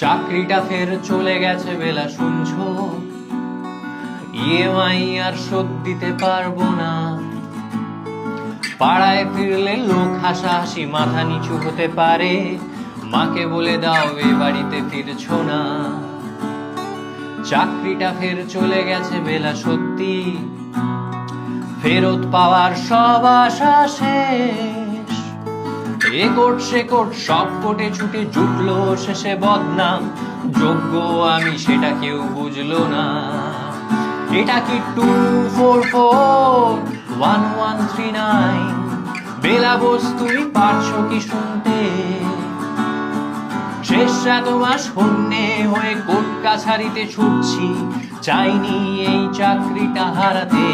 চাকরিটা ফের চলে গেছে বেলা শুনছো, ইএমআই আর শোধ দিতে পারবো না। পাড়ায় ফিরলে লোক হাসাহাসি, মাথা নিচু হতে পারে। মাকে বলে দাও এ বাড়িতে ফিরছো না। চাকরিটা ফের চলে গেছে বেলা সত্যি, ফেরত পাওয়ার সব আশা শেষ। এ কোট সে কোট সব কোটে ছুটে জুটলো শেষে বদনাম, যোগ্য আমি সেটা কেউ বুঝলো না। এটা কি 2441139? বেলা বোস তুমি পারছো কি শুনতে? শেষ এত মাস হন্যে হয়ে কোর্ট কাছারিতে ছুটছি, চাইনি এই চাকরিটা হারাতে।